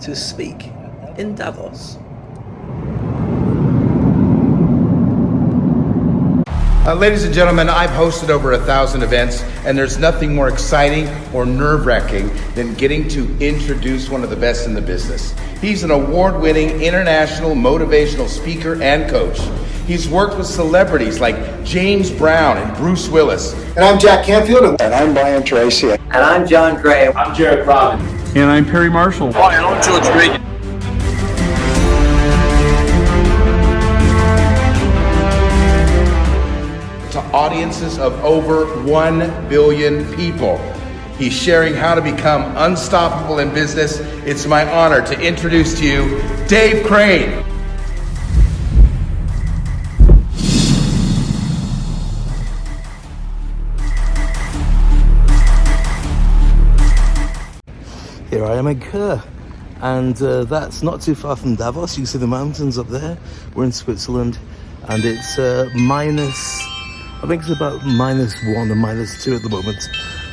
to speak in Davos. Ladies and gentlemen, I've hosted over 1,000 events, and there's nothing more exciting or nerve-wracking than getting to introduce one of the best in the business. He's an award-winning international motivational speaker and coach. He's worked with celebrities like James Brown and Bruce Willis. And I'm Jack Canfield. And I'm Brian Tracy. And I'm John Gray. I'm Jared Robin. And I'm Perry Marshall. Hi, and I'm George Reagan. To audiences of over 1 billion people. He's sharing how to become unstoppable in business. It's my honor to introduce to you Dave Crane. Here I am in Kerr, and that's not too far from Davos. You can see the mountains up there. We're in Switzerland, and it's I think it's about -1 or -2 at the moment,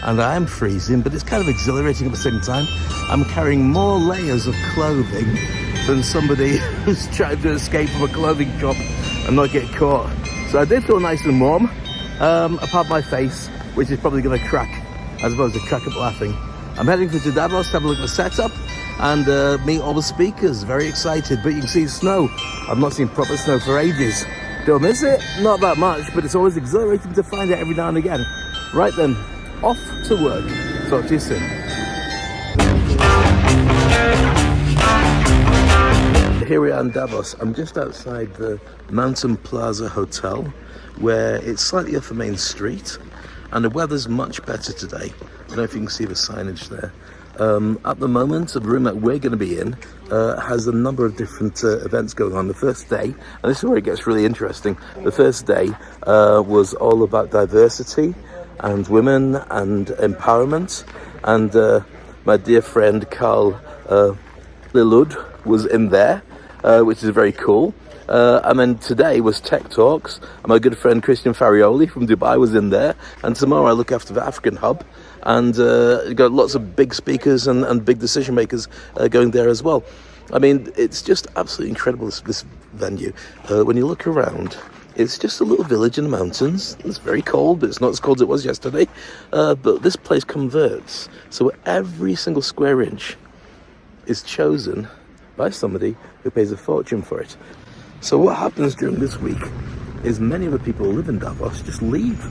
and I am freezing, but it's kind of exhilarating at the same time. I'm carrying more layers of clothing than somebody who's trying to escape from a clothing shop and not get caught. So I did feel nice and warm, apart my face, which is probably going to crack as opposed to crack up laughing. I'm heading to Davos to have a look at the setup and meet all the speakers. Very excited, but you can see snow. I've not seen proper snow for ages. Don't miss it, not that much, but it's always exhilarating to find it every now and again. Right then, off to work. Talk to you soon. Here we are in Davos. I'm just outside the Mountain Plaza Hotel, where it's slightly off the main street, and the weather's much better today. I don't know if you can see the signage there. At the moment, the room that we're going to be in has a number of different events going on. The first day, and this is where it gets really interesting, the first day was all about diversity and women and empowerment. And my dear friend Carl Lillud was in there, which is very cool. And then today was Tech Talks, and my good friend Christian Farioli from Dubai was in there. And tomorrow I look after the African hub, and got lots of big speakers and big decision makers going there as well. I mean, it's just absolutely incredible, this venue. When you look around, it's just a little village in the mountains. It's very cold, but it's not as cold as it was yesterday. But this place converts, so every single square inch is chosen by somebody who pays a fortune for it. So what happens during this week is many of the people who live in Davos just leave.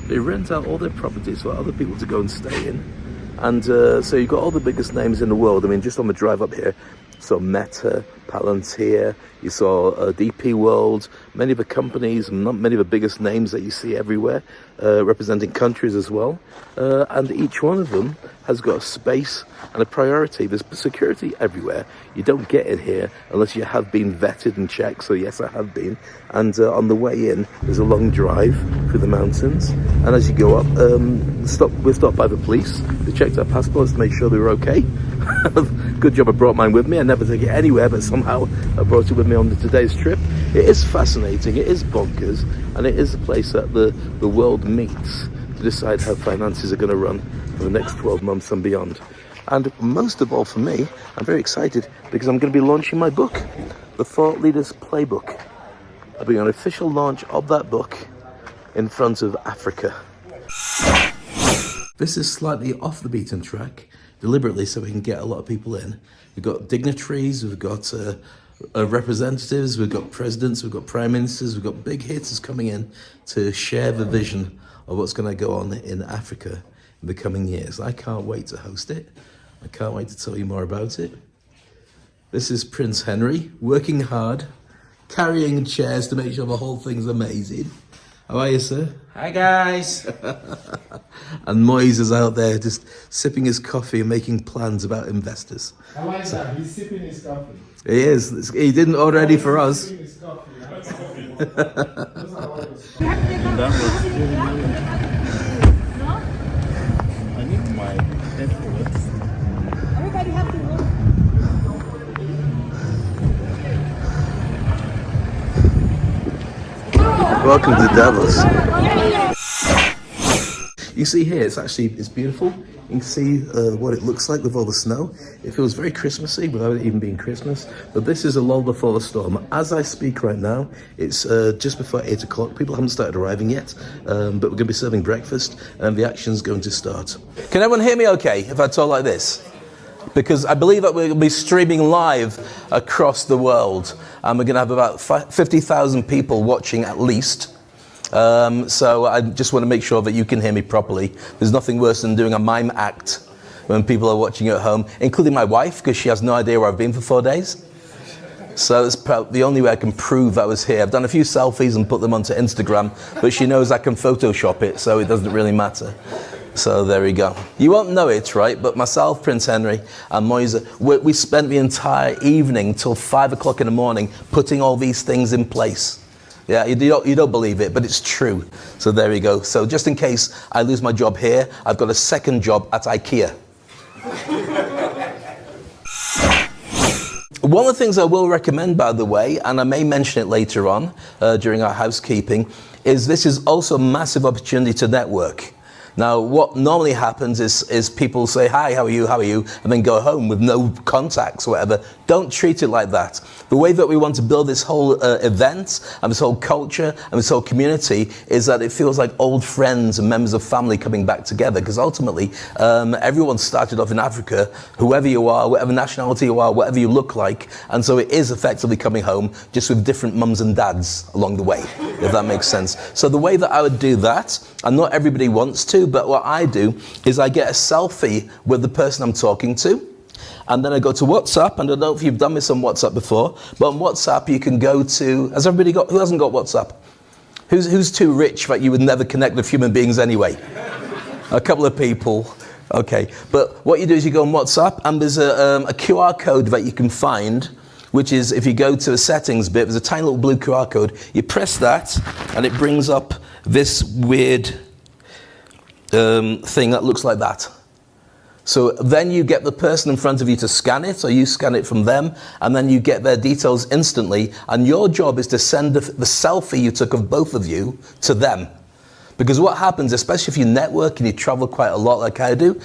They rent out all their properties for other people to go and stay in. And so you've got all the biggest names in the world. I mean, just on the drive up here, so Meta, Palantir, you saw DP World, many of the companies, many of the biggest names that you see everywhere, representing countries as well. And each one of them has got a space and a priority. There's security everywhere. You don't get in here unless you have been vetted and checked. So yes, I have been. And on the way in, there's a long drive through the mountains. And as you go up, we're stopped by the police. They checked our passports to make sure they were okay. Good job I brought mine with me. I never take it anywhere, but somehow I brought it with me on today's trip. It is fascinating, it is bonkers, and it is a place that the world meets to decide how finances are going to run for the next 12 months and beyond. And most of all for me, I'm very excited because I'm going to be launching my book, The Thought Leader's Playbook. I'll be on an official launch of that book in front of Africa. This is slightly off the beaten track, deliberately so we can get a lot of people in. We've got dignitaries, we've got representatives, we've got presidents, we've got prime ministers, we've got big hitters coming in to share the vision of what's going to go on in Africa in the coming years. I can't wait to host it. I can't wait to tell you more about it. This is Prince Henry, working hard, carrying chairs to make sure the whole thing's amazing. How are you, sir? Hi, guys. And Moise is out there just sipping his coffee and making plans about investors. I like that. He's sipping his coffee. He is. He didn't order any for us. He's sipping his coffee. That was really I need my headphones. Everybody have to look. Welcome to Davos. You see here, it's beautiful. You can see what it looks like with all the snow. It feels very Christmassy without it even being Christmas. But this is a lull before the storm. As I speak right now, it's just before 8 o'clock. People haven't started arriving yet, but we're going to be serving breakfast and the action's going to start. Can everyone hear me okay if I talk like this? Because I believe that we're going to be streaming live across the world. And we're going to have about 50,000 people watching at least. So I just want to make sure that you can hear me properly. There's nothing worse than doing a mime act when people are watching at home, including my wife, because she has no idea where I've been for 4 days. So it's the only way I can prove I was here. I've done a few selfies and put them onto Instagram, but she knows I can Photoshop it, so it doesn't really matter. So there we go. You won't know it, right? But myself, Prince Henry, and Moise, we spent the entire evening till 5 o'clock in the morning putting all these things in place. Yeah, you don't believe it, but it's true. So there we go. So just in case I lose my job here, I've got a second job at IKEA. One of the things I will recommend, by the way, and I may mention it later on during our housekeeping, is this is also a massive opportunity to network. Now, what normally happens is people say, hi, how are you, and then go home with no contacts or whatever. Don't treat it like that. The way that we want to build this whole event and this whole culture and this whole community is that it feels like old friends and members of family coming back together, because ultimately everyone started off in Africa, whoever you are, whatever nationality you are, whatever you look like, and so it is effectively coming home, just with different mums and dads along the way, if that makes sense. So the way that I would do that, and not everybody wants to, but what I do is I get a selfie with the person I'm talking to, and then I go to WhatsApp, and I don't know if you've done this on WhatsApp before, but on WhatsApp you can go to, has everybody got, who hasn't got WhatsApp? Who's too rich that you would never connect with human beings anyway? A couple of people, okay. But what you do is you go on WhatsApp, and there's a QR code that you can find, which is, if you go to the settings bit, there's a tiny little blue QR code, you press that, and it brings up this weird thing that looks like that. So then you get the person in front of you to scan it, or you scan it from them, and then you get their details instantly, and your job is to send the selfie you took of both of you to them. Because what happens, especially if you network and you travel quite a lot like I do,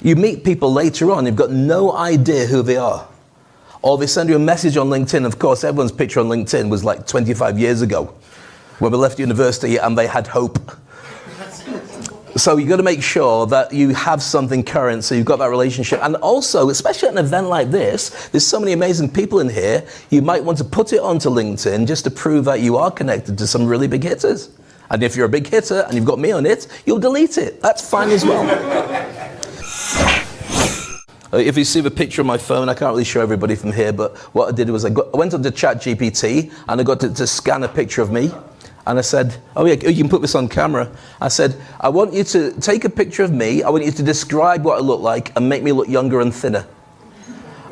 you meet people later on, you've got no idea who they are. Or they send you a message on LinkedIn. Of course, everyone's picture on LinkedIn was like 25 years ago, when we left university and they had hope. So you've got to make sure that you have something current, so you've got that relationship. And also, especially at an event like this, there's so many amazing people in here, you might want to put it onto LinkedIn just to prove that you are connected to some really big hitters. And if you're a big hitter and you've got me on it, you'll delete it. That's fine as well. If you see the picture on my phone, I can't really show everybody from here, but what I did was I went onto ChatGPT and I got to scan a picture of me. And I said, oh yeah, you can put this on camera. I said, I want you to take a picture of me. I want you to describe what I look like and make me look younger and thinner.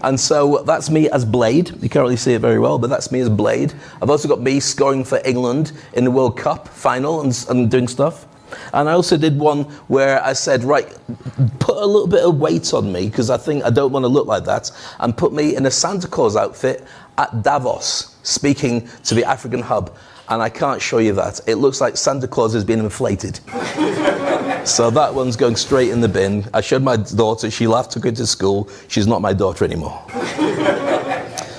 And so that's me as Blade. You can't really see it very well, but that's me as Blade. I've also got me scoring for England in the World Cup final and doing stuff. And I also did one where I said, right, put a little bit of weight on me, because I think I don't want to look like that, and put me in a Santa Claus outfit at Davos, speaking to the African hub. And I can't show you that. It looks like Santa Claus has been inflated. So that one's going straight in the bin. I showed my daughter, she laughed, took her to school. She's not my daughter anymore.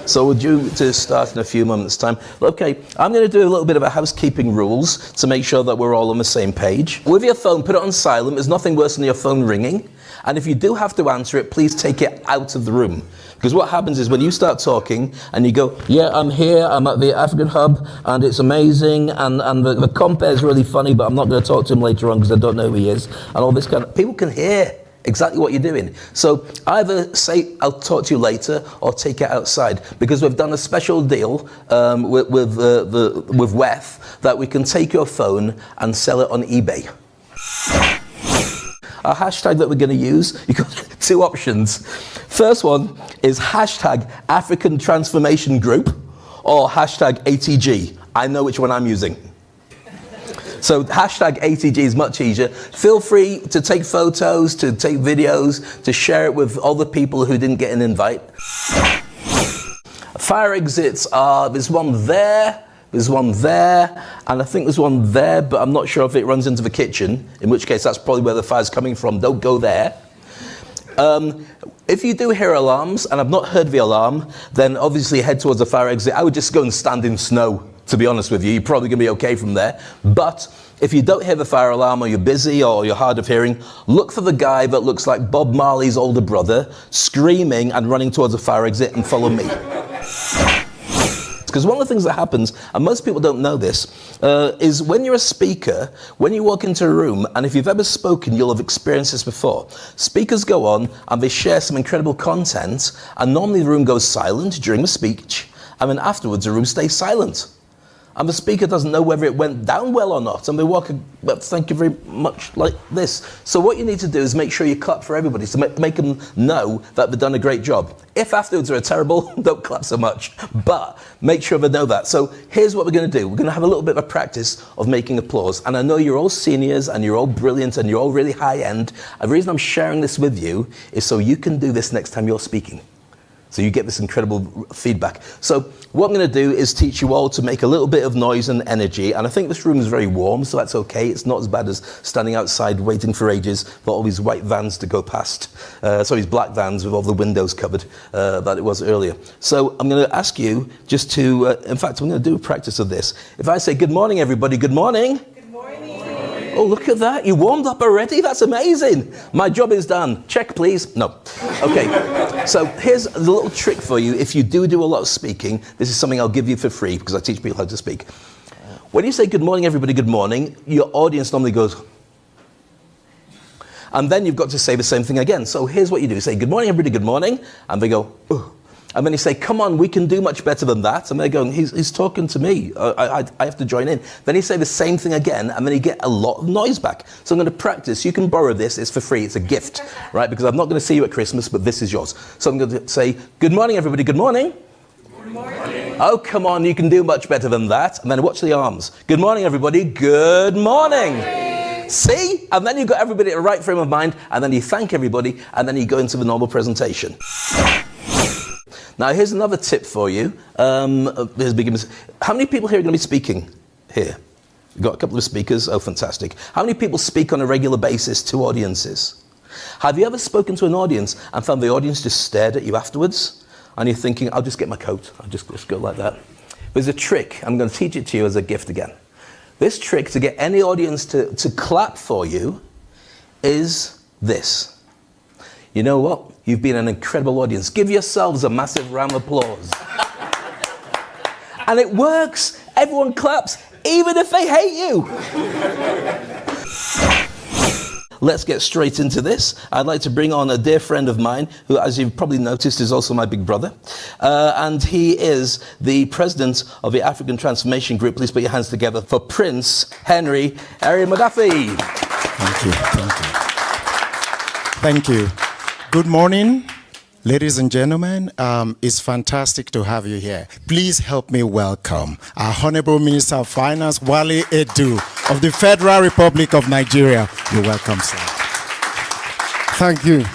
So we're due to start in a few moments' time. Okay, I'm going to do a little bit of a housekeeping rules to make sure that we're all on the same page. With your phone, put it on silent. There's nothing worse than your phone ringing. And if you do have to answer it, please take it out of the room. Because what happens is when you start talking and you go, yeah, I'm here, I'm at the African hub, and it's amazing, and the compere is really funny, but I'm not going to talk to him later on because I don't know who he is, and all this kind of, people can hear exactly what you're doing. So either say, I'll talk to you later, or take it outside, because we've done a special deal with WEF that we can take your phone and sell it on eBay. Our hashtag that we're going to use, you've got two options. First one is hashtag African Transformation Group, or hashtag ATG. I know which one I'm using. So hashtag ATG is much easier. Feel free to take photos, to take videos, to share it with other people who didn't get an invite. Fire exits are, there's one there, there's one there, and I think there's one there, but I'm not sure if it runs into the kitchen, in which case that's probably where the fire's coming from. Don't go there. If you do hear alarms, and I've not heard the alarm, then obviously head towards the fire exit. I would just go and stand in snow, to be honest with you. You're probably going to be okay from there. But if you don't hear the fire alarm, or you're busy, or you're hard of hearing, look for the guy that looks like Bob Marley's older brother, screaming and running towards the fire exit, and follow me. Because one of the things that happens, and most people don't know this, is when you're a speaker, when you walk into a room, and if you've ever spoken, you'll have experienced this before. Speakers go on and they share some incredible content, and normally the room goes silent during the speech, and then afterwards the room stays silent. And the speaker doesn't know whether it went down well or not, and they walk, well, thank you very much, like this. So what you need to do is make sure you clap for everybody, to make them know that they've done a great job. If afterwards they're terrible, don't clap so much, but make sure they know that. So here's what we're going to do. We're going to have a little bit of a practice of making applause. And I know you're all seniors, and you're all brilliant, and you're all really high end. And the reason I'm sharing this with you is so you can do this next time you're speaking. So you get this incredible feedback. So what I'm going to do is teach you all to make a little bit of noise and energy. And I think this room is very warm, so that's okay. It's not as bad as standing outside waiting for ages for all these white vans to go past. These black vans with all the windows covered that it was earlier. So I'm going to ask you just to, in fact, I'm going to do a practice of this. If I say, good morning, everybody, good morning. Oh, look at that. You warmed up already? That's amazing. My job is done. Check, please. No. Okay. So here's a little trick for you. If you do a lot of speaking, this is something I'll give you for free because I teach people how to speak. When you say good morning, everybody, good morning, your audience normally goes, and then you've got to say the same thing again. So here's what you do. You say, good morning, everybody, good morning. And they go, oh. And then you say, come on, we can do much better than that. And they're going, he's talking to me. I have to join in. Then you say the same thing again, and then you get a lot of noise back. So I'm going to practice. You can borrow this. It's for free. It's a gift, right? Because I'm not going to see you at Christmas, but this is yours. So I'm going to say, good morning, everybody. Good morning. Good morning. Oh, come on. You can do much better than that. And then watch the arms. Good morning, everybody. Good morning. See? And then you've got everybody at the right frame of mind, and then you thank everybody, and then you go into the normal presentation. Now, here's another tip for you. How many people here are going to be speaking here? We've got a couple of speakers. Oh, fantastic. How many people speak on a regular basis to audiences? Have you ever spoken to an audience and found the audience just stared at you afterwards? And you're thinking, I'll just get my coat. I'll just go like that. There's a trick. I'm going to teach it to you as a gift again. This trick to get any audience to clap for you is this. You know what? You've been an incredible audience. Give yourselves a massive round of applause. And it works. Everyone claps, even if they hate you. Let's get straight into this. I'd like to bring on a dear friend of mine, who, as you've probably noticed, is also my big brother. And he is the president of the African Transformation Group. Please put your hands together for Prince Henry Madafi. Thank you. Thank you. Thank you. Good morning, ladies and gentlemen. It's fantastic to have you here. Please help me welcome our Honorable Minister of Finance, Wale Edu of the Federal Republic of Nigeria. You're welcome, sir. Thank you.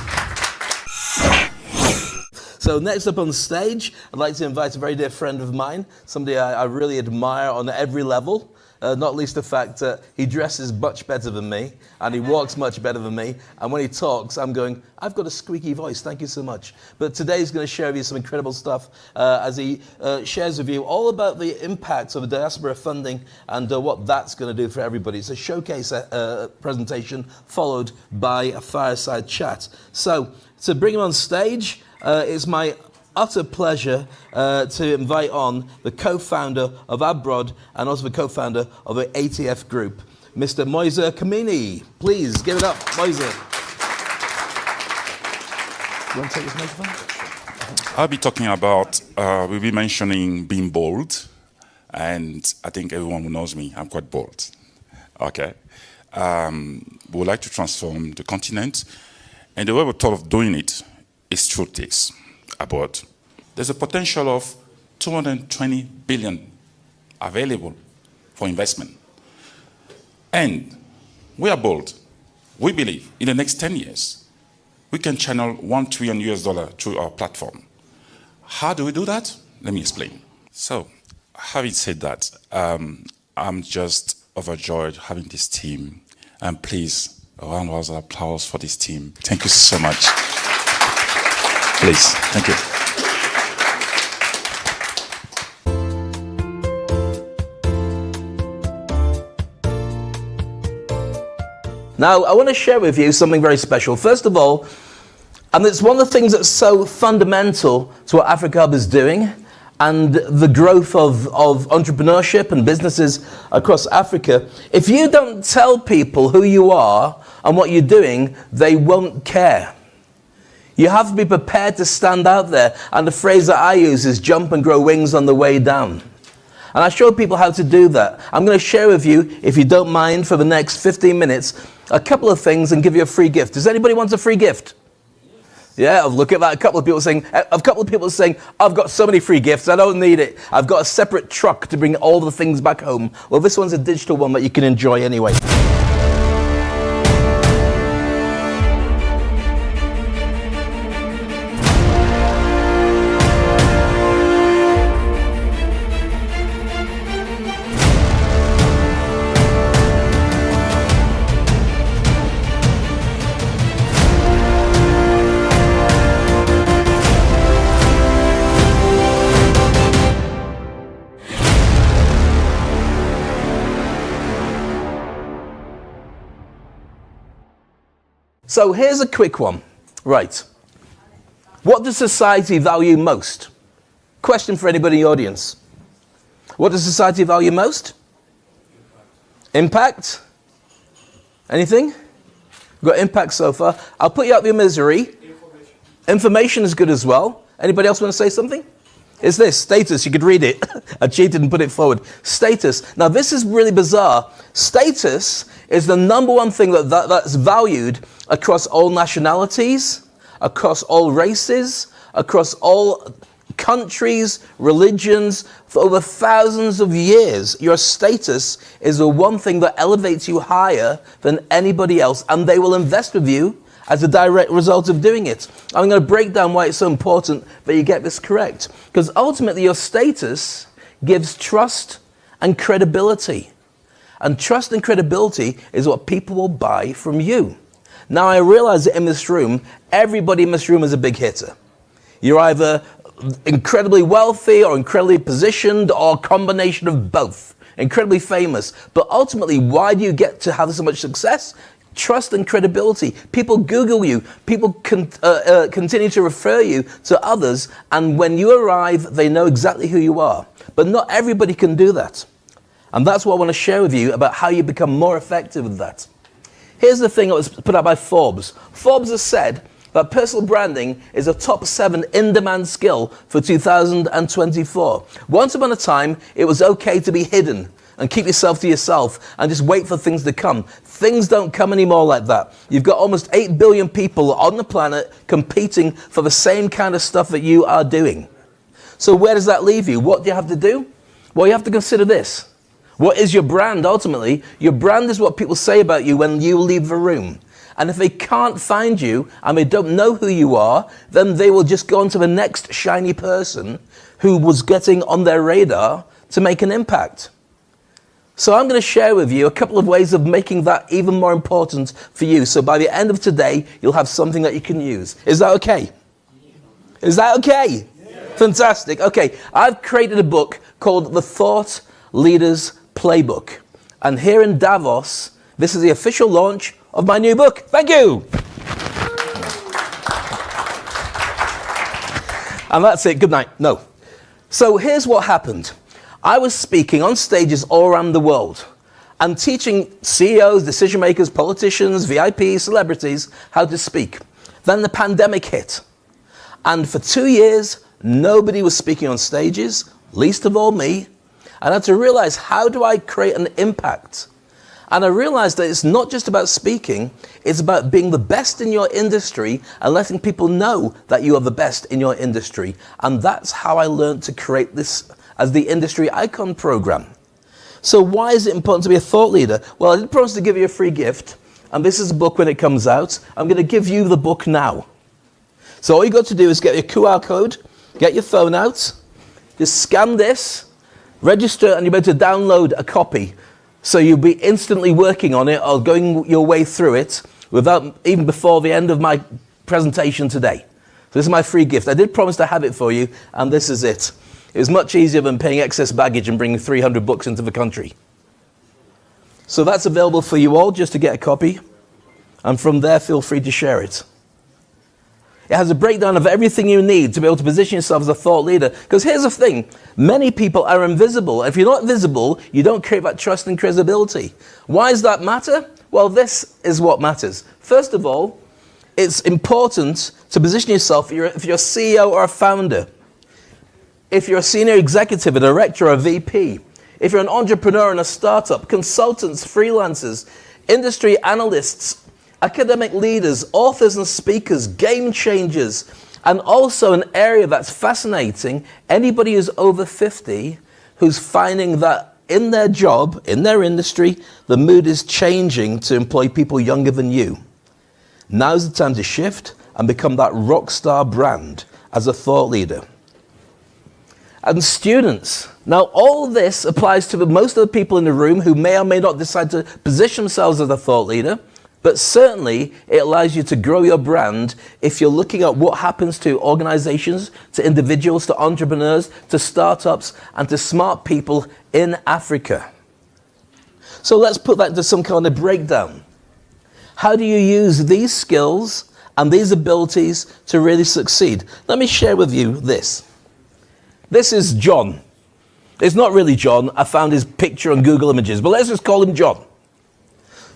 So next up on stage, I'd like to invite a very dear friend of mine, somebody I really admire on every level. Not least the fact that he dresses much better than me, and he walks much better than me, and when he talks, I'm going, I've got a squeaky voice, thank you so much. But today he's going to share with you some incredible stuff as he shares with you all about the impact of the diaspora funding and what that's going to do for everybody. It's a showcase presentation followed by a fireside chat. So to bring him on stage, it's my utter pleasure to invite on the co-founder of Abroad and also the co-founder of the ATF Group, Mr. Moise Kamini. Please give it up, Moise. You want to take this microphone? I'll be talking about, we'll be mentioning being bold, and I think everyone who knows me, I'm quite bold. Okay. We would like to transform the continent, and the way we thought of doing it is through this. Abroad. There's a potential of 220 billion available for investment. And we are bold. We believe in the next 10 years, we can channel $1 trillion through our platform. How do we do that? Let me explain. So, having said that, I'm just overjoyed having this team. And please, a round of applause for this team. Thank you so much. Please. Thank you. Now, I want to share with you something very special. First of all, and it's one of the things that's so fundamental to what Africa Hub is doing and the growth of entrepreneurship and businesses across Africa. If you don't tell people who you are and what you're doing, they won't care. You have to be prepared to stand out there. And the phrase that I use is jump and grow wings on the way down. And I show people how to do that. I'm going to share with you, if you don't mind, for the next 15 minutes, a couple of things and give you a free gift. Does anybody want a free gift? Yeah, look at that. A couple of people saying, I've got so many free gifts, I don't need it. I've got a separate truck to bring all the things back home. Well, this one's a digital one that you can enjoy anyway. So here's a quick one. Right. What does society value most? Question for anybody in the audience. What does society value most? Impact? Anything? We've got impact so far. I'll put you out of your misery. Information is good as well. Anybody else want to say something? It's this, status. You could read it. I cheated and put it forward. Status. Now this is really bizarre. Status is the number one thing that's valued across all nationalities, across all races, across all countries, religions, for over thousands of years. Your status is the one thing that elevates you higher than anybody else, and they will invest with you as a direct result of doing it. I'm going to break down why it's so important that you get this correct. Because ultimately your status gives trust and credibility. And trust and credibility is what people will buy from you. Now I realize that in this room, everybody in this room is a big hitter. You're either incredibly wealthy or incredibly positioned or a combination of both. Incredibly famous. But ultimately, why do you get to have so much success? Trust and credibility. People Google you. People continue to refer you to others. And when you arrive, they know exactly who you are. But not everybody can do that. And that's what I want to share with you about how you become more effective with that. Here's the thing that was put out by Forbes. Forbes has said that personal branding is a top 7 in-demand skill for 2024. Once upon a time, it was okay to be hidden and keep yourself to yourself and just wait for things to come. Things don't come anymore like that. You've got almost 8 billion people on the planet competing for the same kind of stuff that you are doing. So where does that leave you? What do you have to do? Well, you have to consider this. What is your brand ultimately? Your brand is what people say about you when you leave the room. And if they can't find you and they don't know who you are, then they will just go on to the next shiny person who was getting on their radar to make an impact. So I'm going to share with you a couple of ways of making that even more important for you. So by the end of today, you'll have something that you can use. Is that okay? Is that okay? Yeah. Fantastic. Okay, I've created a book called The Thought Leader's Playbook. And here in Davos, this is the official launch of my new book. Thank you. And that's it. Good night. No. So here's what happened. I was speaking on stages all around the world and teaching CEOs, decision makers, politicians, VIPs, celebrities how to speak. Then the pandemic hit. And for 2 years, nobody was speaking on stages, least of all me. And I had to realize, how do I create an impact? And I realized that it's not just about speaking, it's about being the best in your industry and letting people know that you are the best in your industry. And that's how I learned to create this as the Industry Icon program. So why is it important to be a thought leader? Well, I did promise to give you a free gift, and this is a book when it comes out. I'm going to give you the book now. So all you got to do is get your QR code, get your phone out, just scan this, register, and you'll be able to download a copy. So you'll be instantly working on it or going your way through it without even before the end of my presentation today. this is my free gift. I did promise to have it for you, and this is it. It was much easier than paying excess baggage and bringing 300 books into the country. So that's available for you all, just to get a copy. And from there, feel free to share it. It has a breakdown of everything you need to be able to position yourself as a thought leader. Because here's the thing, many people are invisible. If you're not visible, you don't create that trust and credibility. Why does that matter? Well, this is what matters. First of all, it's important to position yourself if you're a CEO or a founder, if you're a senior executive, a director, or a VP, if you're an entrepreneur in a startup, consultants, freelancers, industry analysts, academic leaders, authors and speakers, game changers, and also an area that's fascinating, anybody who's over 50 who's finding that in their job, in their industry, the mood is changing to employ people younger than you. Now's the time to shift and become that rock star brand as a thought leader. And students, now all this applies to most of the people in the room who may or may not decide to position themselves as a thought leader, but certainly it allows you to grow your brand if you're looking at what happens to organizations, to individuals, to entrepreneurs, to startups, and to smart people in Africa. So let's put that into some kind of breakdown. How do you use these skills and these abilities to really succeed? Let me share with you this. This is John. It's not really John. I found his picture on Google Images, but let's just call him John.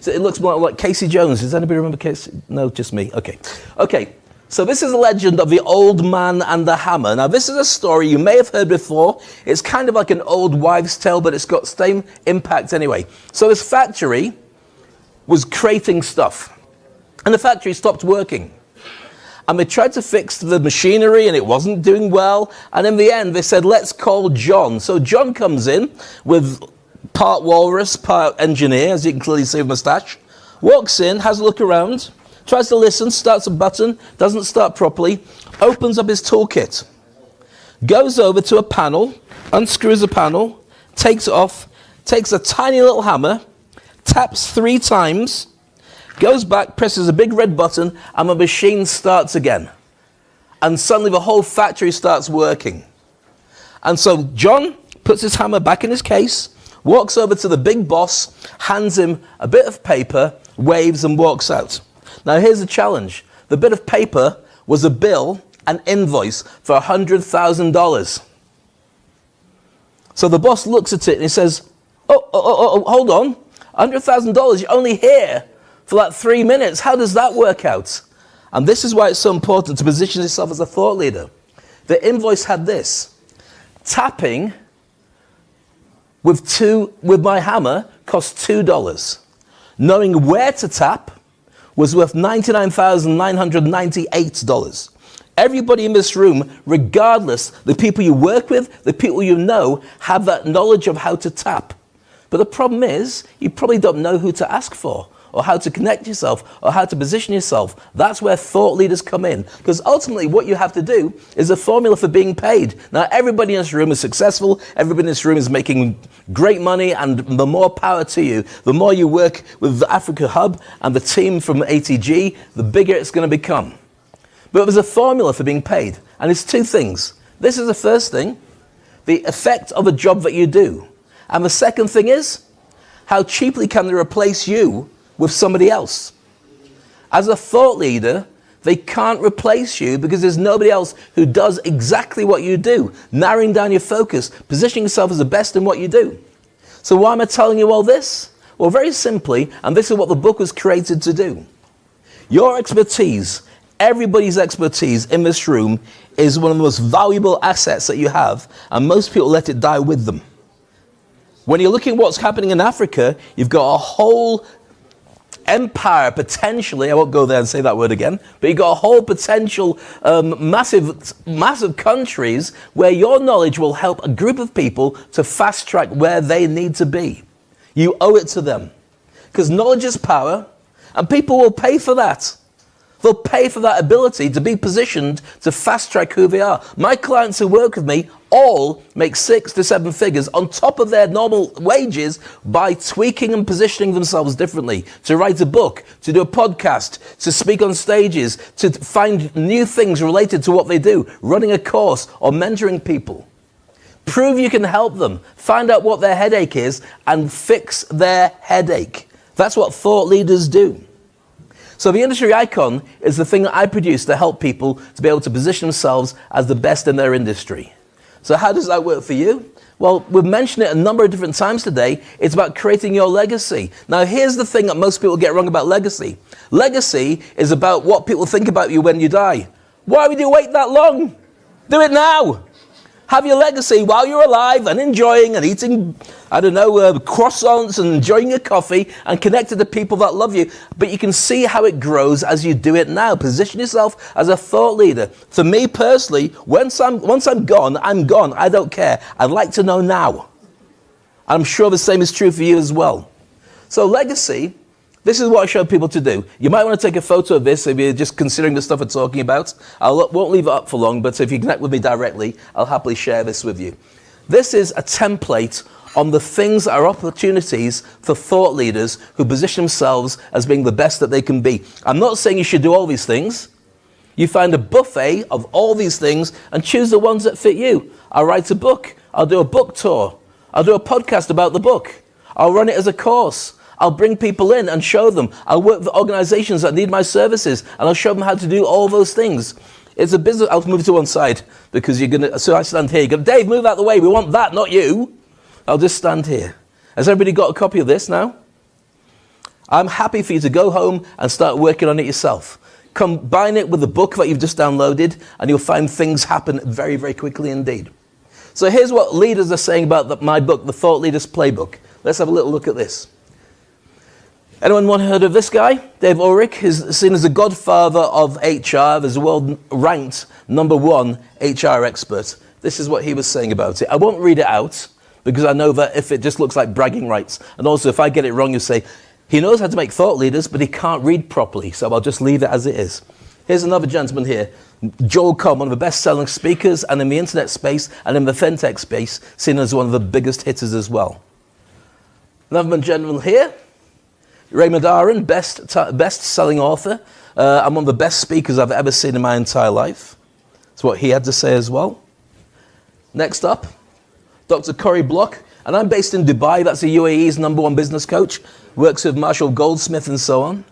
So it looks more like Casey Jones. Does anybody remember Casey? No, just me. Okay. So this is a legend of the old man and the hammer. Now this is a story you may have heard before. It's kind of like an old wives' tale, but it's got same impact anyway. So this factory was creating stuff, and the factory stopped working. And they tried to fix the machinery and it wasn't doing well. And in the end, they said, let's call John. So John comes in with part walrus, part engineer, as you can clearly see with moustache. Walks in, has a look around, tries to listen, starts a button, doesn't start properly, opens up his toolkit, goes over to a panel, unscrews a panel, takes it off, takes a tiny little hammer, taps 3 times, goes back, presses a big red button, and the machine starts again. And suddenly the whole factory starts working. And so John puts his hammer back in his case, walks over to the big boss, hands him a bit of paper, waves, and walks out. Now here's the challenge. The bit of paper was a bill, an invoice for $100,000. So the boss looks at it and he says, oh, hold on. $100,000, you're only here for like 3 minutes. How does that work out? And this is why it's so important to position yourself as a thought leader. The invoice had this. Tapping with my hammer cost $2. Knowing where to tap was worth $99,998. Everybody in this room, regardless, the people you work with, the people you know, have that knowledge of how to tap. But the problem is, you probably don't know who to ask for, or how to connect yourself, or how to position yourself. That's where thought leaders come in. Because ultimately what you have to do is a formula for being paid. Now everybody in this room is successful, everybody in this room is making great money, and the more power to you. The more you work with the Africa Hub and the team from ATG, the bigger it's going to become. But there's a formula for being paid, and it's 2 things. This is the first thing, the effect of a job that you do. And the second thing is, how cheaply can they replace you with somebody else? As a thought leader, they can't replace you because there's nobody else who does exactly what you do. Narrowing down your focus, positioning yourself as the best in what you do. So why am I telling you all this? Well, very simply, and this is what the book was created to do. Your expertise, everybody's expertise in this room, is one of the most valuable assets that you have, and most people let it die with them. When you're looking at what's happening in Africa, you've got a whole empire, potentially, I won't go there and say that word again, but you've got a whole potential massive countries where your knowledge will help a group of people to fast track where they need to be. You owe it to them. Because knowledge is power, and people will pay for that. They'll pay for that ability to be positioned to fast track who they are. My clients who work with me all make 6 to 7 figures on top of their normal wages by tweaking and positioning themselves differently, to write a book, to do a podcast, to speak on stages, to find new things related to what they do, running a course or mentoring people. Prove you can help them, find out what their headache is and fix their headache. That's what thought leaders do. So the industry icon is the thing that I produce to help people to be able to position themselves as the best in their industry. So how does that work for you? Well, we've mentioned it a number of different times today. It's about creating your legacy. Now, here's the thing that most people get wrong about legacy. Legacy is about what people think about you when you die. Why would you wait that long? Do it now. Have your legacy while you're alive and enjoying and eating, croissants and enjoying your coffee and connected to people that love you. But you can see how it grows as you do it now. Position yourself as a thought leader. For me personally, once I'm gone, I'm gone. I don't care. I'd like to know now. I'm sure the same is true for you as well. So legacy, this is what I show people to do. You might want to take a photo of this if you're just considering the stuff we're talking about. I won't leave it up for long, but if you connect with me directly, I'll happily share this with you. This is a template on the things that are opportunities for thought leaders who position themselves as being the best that they can be. I'm not saying you should do all these things. You find a buffet of all these things and choose the ones that fit you. I'll write a book. I'll do a book tour. I'll do a podcast about the book. I'll run it as a course. I'll bring people in and show them. I'll work with organizations that need my services and I'll show them how to do all those things. It's a business. I'll move to one side because so I stand here. You go, Dave, move out the way. We want that, not you. I'll just stand here. Has everybody got a copy of this now? I'm happy for you to go home and start working on it yourself. Combine it with the book that you've just downloaded and you'll find things happen very, very quickly indeed. So here's what leaders are saying about my book, The Thought Leaders Playbook. Let's have a little look at this. Anyone heard of this guy? Dave Ulrich is seen as the godfather of HR. There's a world-ranked #1 HR expert. This is what he was saying about it. I won't read it out because I know that if it just looks like bragging rights, and also if I get it wrong, you say, he knows how to make thought leaders, but he can't read properly, so I'll just leave it as it is. Here's another gentleman here, Joel Comm, one of the best-selling speakers, and in the internet space and in the fintech space, seen as one of the biggest hitters as well. Another gentleman here, Raymond Aron, best-selling author. I'm one of the best speakers I've ever seen in my entire life. That's what he had to say as well. Next up, Dr. Corey Block. And I'm based in Dubai. That's the UAE's #1 business coach. Works with Marshall Goldsmith and so on.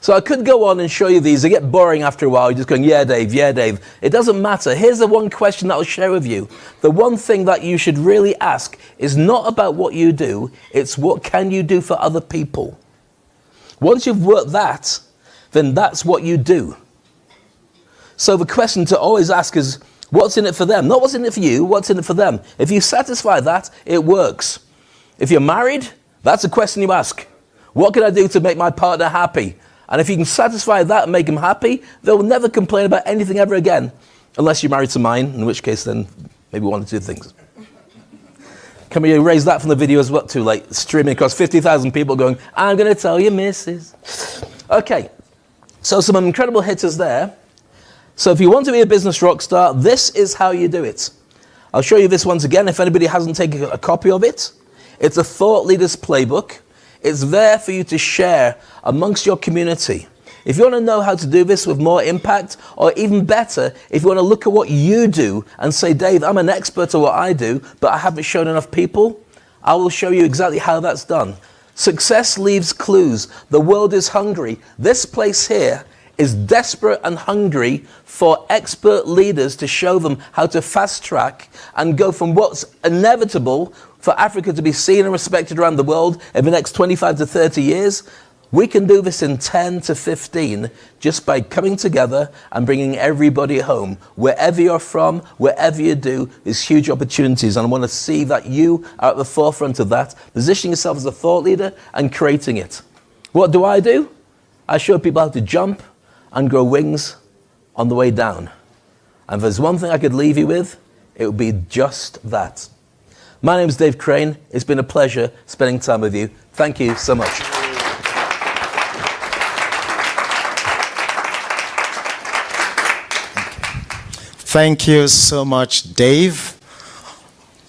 So I could go on and show you these. They get boring after a while. You're just going, yeah, Dave, yeah, Dave. It doesn't matter. Here's the one question that I'll share with you. The one thing that you should really ask is not about what you do. It's what can you do for other people. Once you've worked that, then that's what you do. So the question to always ask is, what's in it for them? Not what's in it for you, what's in it for them? If you satisfy that, it works. If you're married, that's a question you ask. What can I do to make my partner happy? And if you can satisfy that and make them happy, they'll never complain about anything ever again, unless you're married to mine, in which case then maybe one or two things. Can we erase that from the video as well? Too late. Streaming across 50,000 people going, I'm going to tell you, missus. Okay, so some incredible hitters there. So if you want to be a business rock star, this is how you do it. I'll show you this once again if anybody hasn't taken a copy of it. It's a Thought Leaders Playbook. It's there for you to share amongst your community. If you want to know how to do this with more impact, or even better, if you want to look at what you do and say, Dave, I'm an expert at what I do, but I haven't shown enough people, I will show you exactly how that's done. Success leaves clues. The world is hungry. This place here is desperate and hungry for expert leaders to show them how to fast track and go from what's inevitable for Africa to be seen and respected around the world in the next 25 to 30 years. We can do this in 10 to 15 just by coming together and bringing everybody home. Wherever you're from, wherever you do, there's huge opportunities. And I want to see that you are at the forefront of that, positioning yourself as a thought leader and creating it. What do? I show people how to jump and grow wings on the way down. And if there's one thing I could leave you with, it would be just that. My name is Dave Crane. It's been a pleasure spending time with you. Thank you so much. Thank you so much, Dave.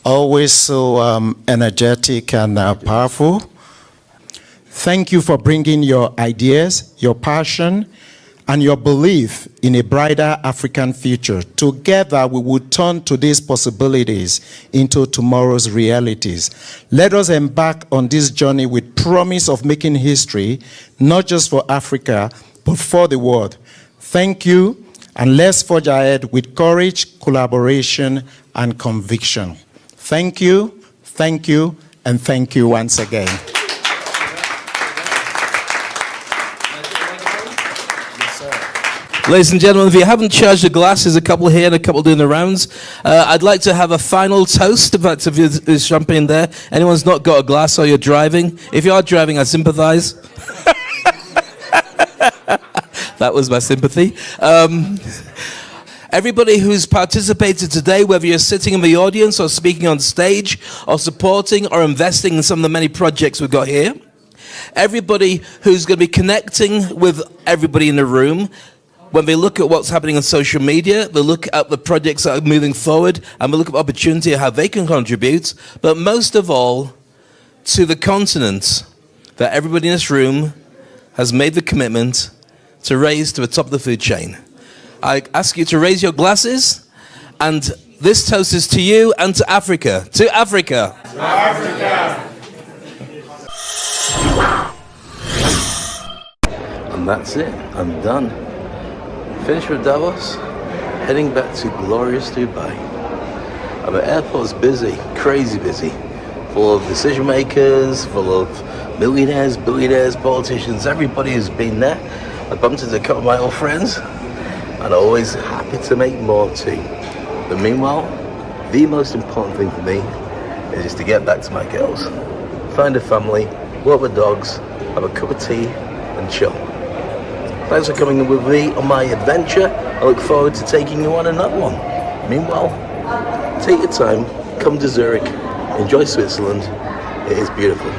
always so energetic and powerful. Thank you for bringing your ideas, your passion, and your belief in a brighter African future. Together, we will turn today's possibilities into tomorrow's realities. Let us embark on this journey with promise of making history, not just for Africa, but for the world. Thank you, and let's forge ahead with courage, collaboration, and conviction. Thank you, and thank you once again. Ladies and gentlemen, if you haven't charged your glasses, a couple here and a couple doing the rounds, I'd like to have a final toast. In fact, if there's champagne there, anyone's not got a glass or you're driving. If you are driving, I sympathize. That was my sympathy. Everybody who's participated today, whether you're sitting in the audience or speaking on stage or supporting or investing in some of the many projects we've got here. Everybody who's going to be connecting with everybody in the room. When they look at what's happening on social media, they look at the projects that are moving forward, and they look at opportunity and how they can contribute. But most of all, to the continent that everybody in this room has made the commitment to raise to the top of the food chain. I ask you to raise your glasses, and this toast is to you and to Africa. To Africa. To Africa. And that's it. I'm done. Finished with Davos, heading back to glorious Dubai. And the airport's busy, crazy busy, full of decision makers, full of millionaires, billionaires, politicians, everybody who's been there. I bumped into a couple of my old friends, and always happy to make more too. But meanwhile, the most important thing for me is just to get back to my girls, find a family, walk with dogs, have a cup of tea, and chill. Thanks for coming with me on my adventure. I look forward to taking you on another one. Meanwhile, take your time, come to Zurich, enjoy Switzerland. It is beautiful.